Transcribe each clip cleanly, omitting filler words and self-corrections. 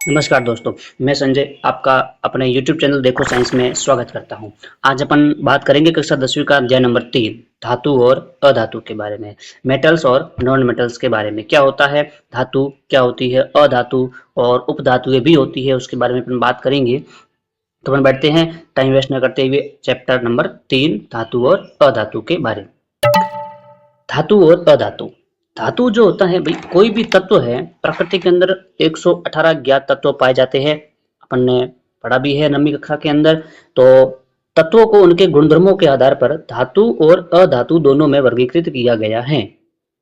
नमस्कार दोस्तों, मैं संजय आपका अपने YouTube चैनल देखो साइंस में स्वागत करता हूं। आज अपन बात करेंगे कक्षा 10वीं का अध्याय नंबर 3 धातु और अधातु के बारे में, मेटल्स और नॉन मेटल्स के बारे में। क्या होता है धातु, क्या होती है अधातु और उपधातुएं भी होती है, उसके बारे में अपन बात करेंगे। तो अपन बैठते हैं टाइम वेस्ट न करते हुए चैप्टर नंबर 3 धातु और अधातु के बारे में। धातु और अधातु। धातु जो होता है भाई, कोई भी तत्व है प्रकृति के अंदर 118 ज्ञात तत्व पाए जाते हैं। अपन ने पढ़ा भी है 9वीं कक्षा के अंदर। तो तत्वों को उनके गुणधर्मों के आधार पर धातु और अधातु दोनों में वर्गीकृत किया गया है।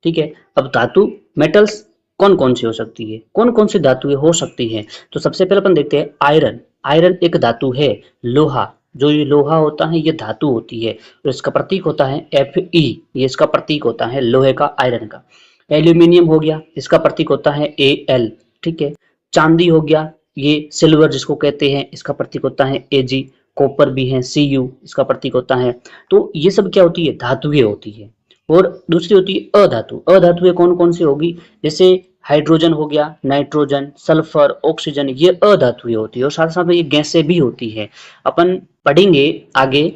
ठीक है। अब धातु मेटल्स कौन कौन सी हो सकती है, कौन कौन सी धातुएं हो सकती है। तो सबसे पहले अपन देखते हैं आयरन। आयरन एक धातु है। लोहा, जो ये लोहा होता है ये धातु होती है और इसका प्रतीक होता है Fe। ये इसका प्रतीक होता है लोहे का, आयरन का। एल्यूमिनियम हो गया, इसका प्रतीक होता है Al। ठीक है। चांदी हो गया, ये सिल्वर जिसको कहते हैं, इसका प्रतीक होता है Ag। कॉपर भी है Cu, इसका प्रतीक होता है। तो ये सब क्या होती है, धातुएं होती है। और दूसरी होती है अधातु। अधातुएं कौन कौन सी होगी, जैसे हाइड्रोजन हो गया, नाइट्रोजन, सल्फर, ऑक्सीजन, ये अधातुएं होती है और साथ साथ में ये गैसें भी होती है। अपन पढ़ेंगे आगे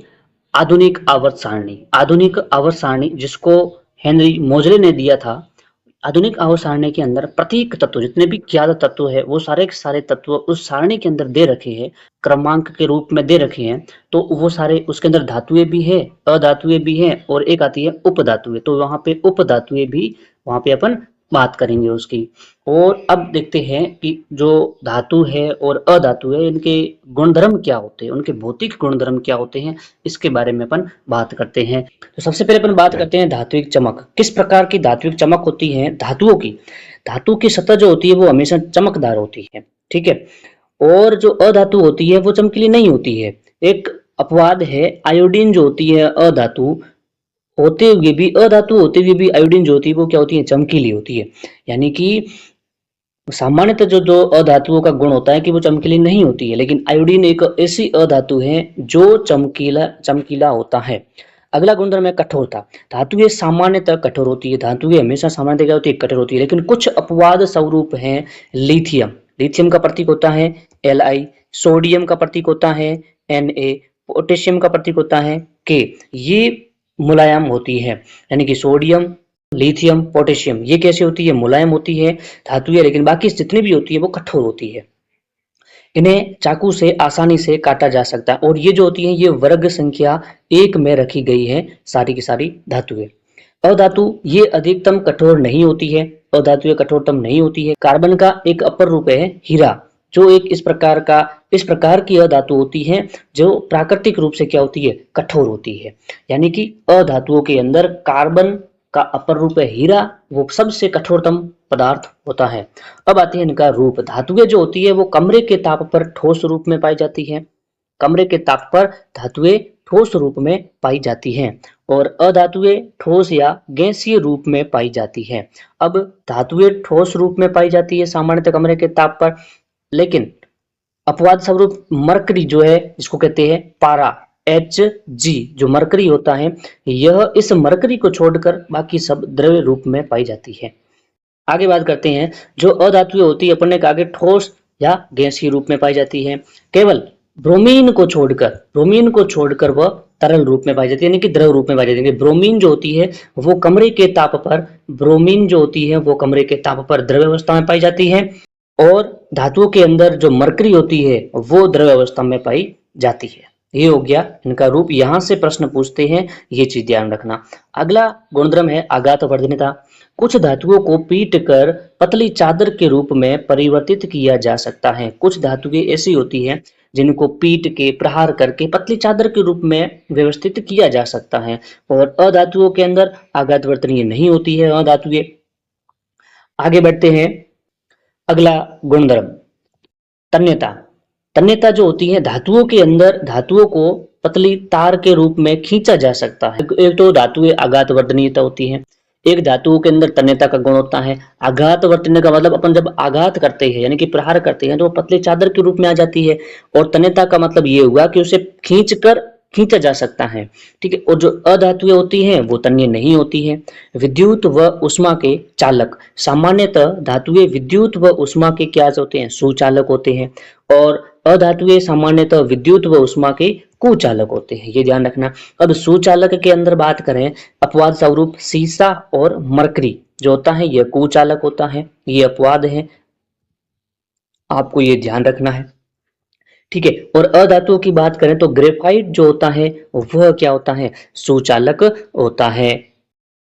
आधुनिक आवर्त सारणी। आधुनिक आवर्त सारणी जिसको हेनरी मोजले ने दिया था। आधुनिक आवर्त सारणी के अंदर प्रत्येक तत्व, जितने भी ज्ञात तत्व है वो सारे के सारे तत्व उस सारणी के अंदर दे रखे हैं, क्रमांक के रूप में दे रखे हैं। तो वो सारे उसके अंदर धातुएं भी है, अधातुएं भी है और एक आती है उपधातुएं। तो वहां पे उपधातुएं भी वहां पे अपन बात करेंगे उसकी। और अब देखते हैं कि जो धातु है और अधातु है इनके गुणधर्म क्या होते हैं, उनके भौतिक गुणधर्म क्या होते हैं, इसके बारे में अपन बात करते हैं। तो सबसे पहले अपन बात करते हैं धात्विक चमक। किस प्रकार की धात्विक चमक होती है धातुओं की। धातु की सतह जो होती है वो हमेशा चमकदार होती है। ठीक है। और जो अधातु होती है वो चमकीली नहीं होती है। एक अपवाद है, आयोडीन जो होती है अधातु होते हुए भी, अधातु होते हुए भी आयोडीन जो होती है वो क्या होती है, चमकीली होती है। यानी कि सामान्यतः जो जो अधातुओं का गुण होता है कि वो चमकीली नहीं होती है, लेकिन आयोडीन एक ऐसी अधातु है जो चमकीला चमकीला होता है। अगला गुणधर्म है कठोरता। धातुएं सामान्यतः कठोर होती है। धातुएं हमेशा सामान्यतः क्या होती है, कठोर होती है। लेकिन कुछ अपवाद स्वरूप हैं। लिथियम, लिथियम का प्रतीक होता है Li। सोडियम का प्रतीक होता है Na। पोटेशियम का प्रतीक होता है K। ये मुलायम होती है। यानी कि सोडियम, लिथियम, पोटेशियम ये कैसे होती है, मुलायम होती है धातुएं। लेकिन बाकी जितनी भी होती है वो कठोर होती है। इन्हें चाकू से आसानी से काटा जा सकता है। और ये जो होती है ये वर्ग संख्या 1 में रखी गई है सारी की सारी धातुएं। अधातु ये अधिकतम कठोर नहीं होती है। अधातुएं कठोरतम नहीं होती है। कार्बन का एक अपर रूप है हीरा, जो एक इस प्रकार की अधातु होती है जो प्राकृतिक रूप से क्या होती है, कठोर होती है। यानी कि अधातुओं के अंदर कार्बन का अपर रूप है हीरा, वो सबसे कठोरतम पदार्थ होता है। अब आती है इनका रूप। धातुएं जो होती है वो कमरे के ताप पर ठोस रूप में पाई जाती है। कमरे के ताप पर धातुएं ठोस रूप में पाई जाती हैं और अधातुएं ठोस या गैसीय रूप में पाई जाती है। अब धातुएं ठोस रूप में पाई जाती है सामान्यतः कमरे के ताप पर, लेकिन अपवाद स्वरूप मरकरी जो है, जिसको कहते हैं पारा, Hg, जो मरकरी होता है, यह इस मरकरी को छोड़कर बाकी सब द्रव्य रूप में पाई जाती है। आगे बात करते हैं जो अधातुएं होती है, अपन ने कहा ठोस या गैसीय रूप में पाई जाती है। केवल ब्रोमीन को छोड़कर वह तरल रूप में पाई जाती है, यानी कि द्रव रूप में पाई जाती है। ब्रोमीन जो होती है वो कमरे के ताप पर, ब्रोमीन जो होती है वो कमरे के ताप पर द्रव्य अवस्था में पाई जाती है और धातुओं के अंदर जो मरकरी होती है वो द्रव्य अवस्था में पाई जाती है। ये हो गया इनका रूप। यहां से प्रश्न पूछते हैं, ये चीज ध्यान रखना। अगला गुणधर्म है आघात वर्धनीयता। कुछ धातुओं को पीट कर पतली चादर के रूप में परिवर्तित किया जा सकता है। कुछ धातुएं ऐसी होती हैं जिनको पीट के, प्रहार करके पतली चादर के रूप में व्यवस्थित किया जा सकता है। और अधातुओं के अंदर आघात वर्तनीय नहीं होती है अधातुएं। आगे बढ़ते हैं। अगला गुणधर्म तन्यता। तन्यता जो होती है, धातुओं के अंदर धातुओं को पतली तार के रूप में खींचा जा सकता है। एक तो धातुएं आघात वर्तनीयता होती है, एक धातुओं के अंदर तन्यता का गुण होता है। आघात वर्तनीय का मतलब अपन जब आघात करते हैं यानी कि प्रहार करते हैं तो वो पतली चादर के रूप में आ जाती है। और तन्यता का मतलब ये हुआ कि उसे खींचकर खींचा जा सकता है, ठीक है। और जो अधातुएं होती हैं वो तन्य नहीं होती है। विद्युत व उष्मा के चालक, सामान्यतः धातुएं विद्युत व उष्मा के क्या होते हैं, सुचालक होते हैं, और अधातुएं सामान्यतः विद्युत व उष्मा के कुचालक होते हैं, ये ध्यान रखना। अब सुचालक के अंदर बात करें, अपवाद स्वरूप सीसा और मरकरी जो होता है यह कुचालक होता है, ये अपवाद है, आपको ये ध्यान रखना है, ठीक है। और अधातुओं की बात करें तो ग्रेफाइट जो होता है वह क्या होता है, सुचालक होता है।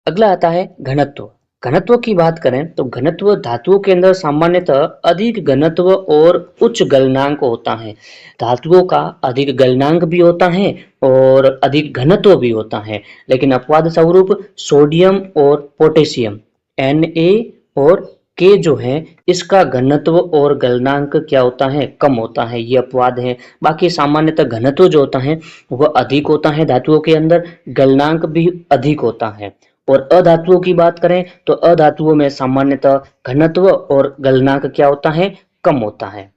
अगला आता है घनत्व। घनत्व की बात करें तो घनत्व धातुओं के अंदर सामान्यतः अधिक घनत्व और उच्च गलनांक होता है। धातुओं का अधिक गलनांक भी होता है और अधिक घनत्व भी होता है, लेकिन अपवाद स्वरूप सोडियम और पोटेशियम Na और के जो है इसका घनत्व और गलनांक क्या होता है, कम होता है, ये अपवाद है। बाकी सामान्यतः घनत्व जो होता है वह अधिक होता है धातुओं के अंदर, गलनांक भी अधिक होता है। और अधातुओं की बात करें तो अधातुओं में सामान्यतः घनत्व और गलनांक क्या होता है, कम होता है।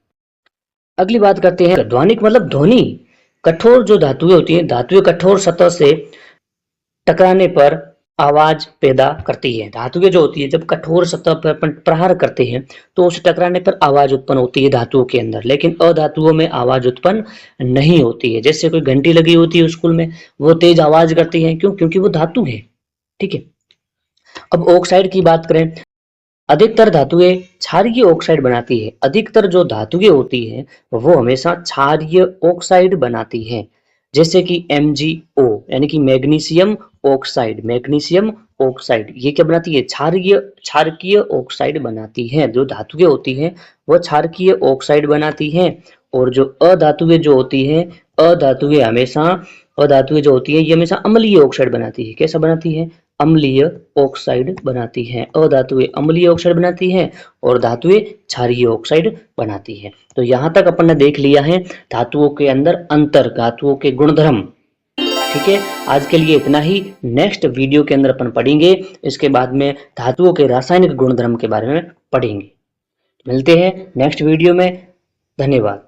अगली बात करते हैं ध्वनिक मतलब ध्वनि। कठोर जो धातुएं होती हैं, धातुएं कठोर सतह से टकराने पर आवाज पैदा करती है। धातुएं जो होती है जब कठोर सतह पर अपन प्रहार करते हैं तो उस टकराने पर आवाज उत्पन्न होती है धातुओं के अंदर, लेकिन अधातुओं में आवाज उत्पन्न नहीं होती है। जैसे कोई घंटी लगी होती है स्कूल में, वो तेज आवाज करती है, क्यों, क्योंकि वो धातु है, ठीक है। अब ऑक्साइड की बात करें, अधिकतर धातुएं क्षारीय ऑक्साइड बनाती है। अधिकतर जो धातुएं होती है वो हमेशा क्षारीय ऑक्साइड बनाती है, जैसे कि MgO यानी कि मैग्नीशियम ऑक्साइड। मैग्नीशियम ऑक्साइड ये क्या बनाती है, क्षारकीय ऑक्साइड बनाती है। जो धातुएं होती हैं वो क्षारकीय ऑक्साइड बनाती हैं। और जो अधातुएं जो होती हैं, अधातुएं जो होती है ये हमेशा अम्लीय ऑक्साइड बनाती है। कैसा बनाती है, अम्लीय ऑक्साइड बनाती है। अधातुएं अम्लीय ऑक्साइड बनाती हैं और धातुएं क्षारीय ऑक्साइड बनाती है। तो यहाँ तक अपन ने देख लिया है धातुओं के अंदर अंतर, धातुओं के गुणधर्म, ठीक है। आज के लिए इतना ही। नेक्स्ट वीडियो के अंदर अपन पढ़ेंगे, इसके बाद में धातुओं के रासायनिक गुणधर्म के बारे में पढ़ेंगे। मिलते हैं नेक्स्ट वीडियो में। धन्यवाद।